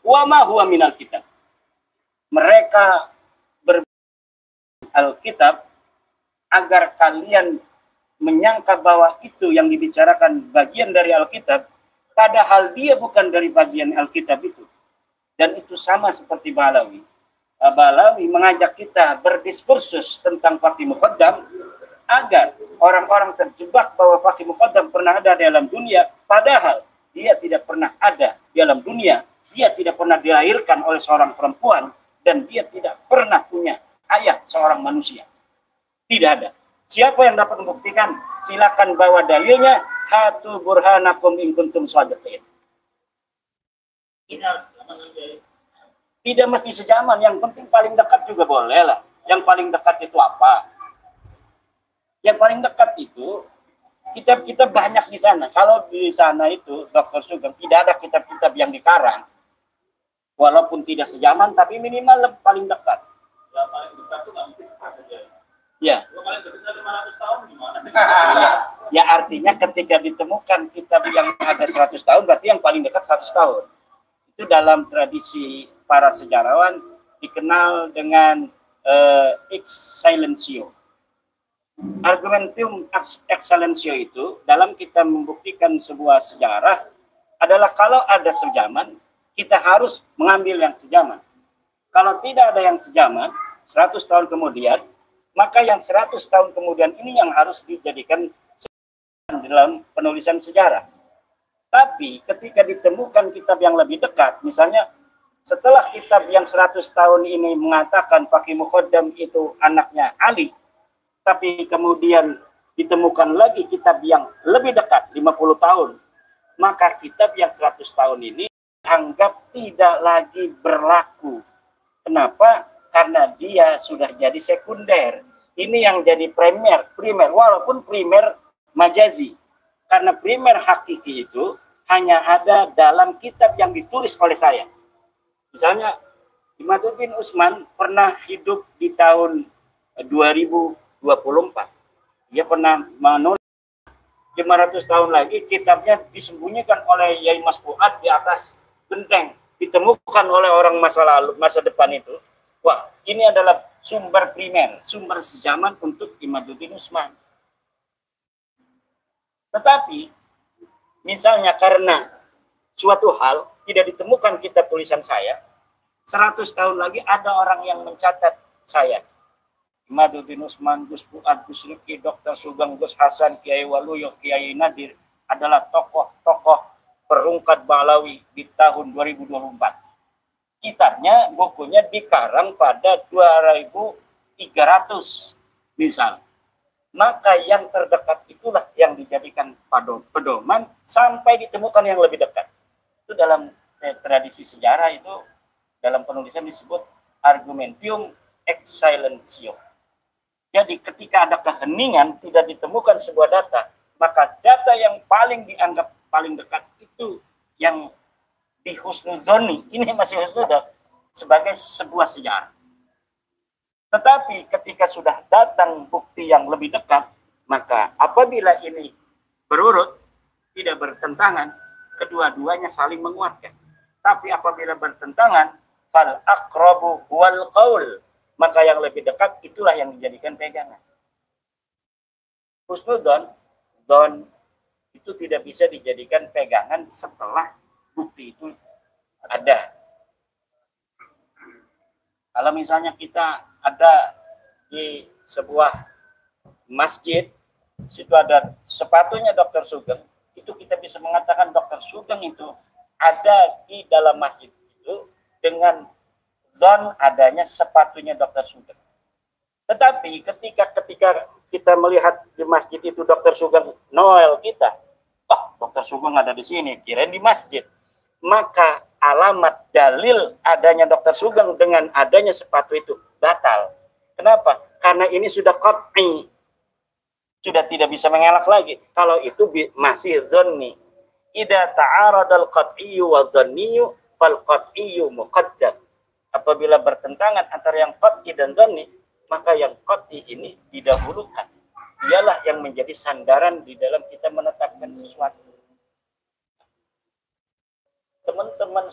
wa ma huwa minal kitab. Mereka Alkitab agar kalian menyangka bahwa itu yang dibicarakan bagian dari Alkitab, padahal dia bukan dari bagian Alkitab itu. Dan itu sama seperti Balawi. Balawi mengajak kita berdiskursus tentang Fakih Muqaddam agar orang-orang terjebak bahwa Fakih Muqaddam pernah ada dalam dunia, padahal dia tidak pernah ada dalam dunia. Dia tidak pernah dilahirkan oleh seorang perempuan, dan dia tidak pernah punya ayah seorang manusia. Tidak ada. Siapa yang dapat membuktikan? Silakan bawa dalilnya. Hatu burhanakum in kuntum shadiqin. Tidak mesti sejaman, yang penting paling dekat juga boleh lah. Yang paling dekat itu apa? Yang paling dekat itu kitab-kitab banyak di sana. Kalau di sana itu Dr. Sugeng tidak ada kitab-kitab yang dikarang, walaupun tidak sejaman, tapi minimal paling dekat. Ya, paling dekat itu nggak mungkin saja. Ya. Paling dekat 500 tahun gimana? Ya, artinya ketika ditemukan kitab yang ada 100 tahun, berarti yang paling dekat 100 tahun. Itu dalam tradisi para sejarawan dikenal dengan ex silentio. Argumentum ex silentio itu dalam kita membuktikan sebuah sejarah adalah kalau ada sejaman, kita harus mengambil yang sejaman. Kalau tidak ada yang sejaman, 100 tahun kemudian, maka yang 100 tahun kemudian ini yang harus dijadikan dalam penulisan sejarah. Tapi ketika ditemukan kitab yang lebih dekat, misalnya setelah kitab yang 100 tahun ini mengatakan Fakih Muqaddam itu anaknya Ali, tapi kemudian ditemukan lagi kitab yang lebih dekat, 50 tahun, maka kitab yang 100 tahun ini anggap tidak lagi berlaku. Kenapa? Karena dia sudah jadi sekunder. Ini yang jadi primer, walaupun primer majazi. Karena primer hakiki itu hanya ada dalam kitab yang ditulis oleh saya. Misalnya, Imaduddin Usman pernah hidup di tahun 2024. Dia pernah menulis 500 tahun lagi, kitabnya disembunyikan oleh Yai Mas Fuad di atas genteng. Ditemukan oleh orang masa lalu, masa depan itu. Wah, ini adalah sumber primer, sumber sejaman untuk Imaduddin Usman. Tetapi, misalnya karena suatu hal tidak ditemukan kitab tulisan saya, 100 tahun lagi ada orang yang mencatat saya. Imaduddin Usman, Gus Fuad, Gus Rifki, Dr. Sugeng, Gus Hasan, Kiai Waluyo, Kiai Nadir adalah tokoh-tokoh perungkat Balawi di tahun 2024. Kitabnya, bukunya dikarang pada 2300 misal. Maka yang terdekat itulah yang dijadikan pedoman sampai ditemukan yang lebih dekat. Itu dalam tradisi sejarah itu, dalam penulisan disebut argumentium ex silentio. Jadi ketika ada keheningan, tidak ditemukan sebuah data, maka data yang paling dianggap paling dekat itu yang dihusnudzoni, ini masih husnudzon, sebagai sebuah sejarah. Tetapi ketika sudah datang bukti yang lebih dekat, maka apabila ini berurut, tidak bertentangan, kedua-duanya saling menguatkan. Tapi apabila bertentangan, fal aqrabu wal qaul, maka yang lebih dekat itulah yang dijadikan pegangan. Husnudzon, dzon itu tidak bisa dijadikan pegangan setelah bukti itu ada. Kalau misalnya kita ada di sebuah masjid, situ ada sepatunya Dr. Sugeng, itu kita bisa mengatakan Dr. Sugeng itu ada di dalam masjid itu dengan zon adanya sepatunya Dr. Sugeng. Tetapi ketika kita melihat di masjid itu Dr. Sugeng Noel kita, Dr. Sugeng ada di sini, kirain di masjid. Maka alamat dalil adanya Dr. Sugeng dengan adanya sepatu itu batal. Kenapa? Karena ini sudah qat'i. Sudah tidak bisa mengelak lagi. Kalau itu masih dhanni. Idza ta'aradal qat'iyyu wa dhanniyu fal qat'iyyu muqaddam. Apabila bertentangan antara yang qat'i dan dhanni, maka yang qat'i ini didahulukan. Dialah yang menjadi sandaran di dalam kita menetapkan sesuatu. Teman-teman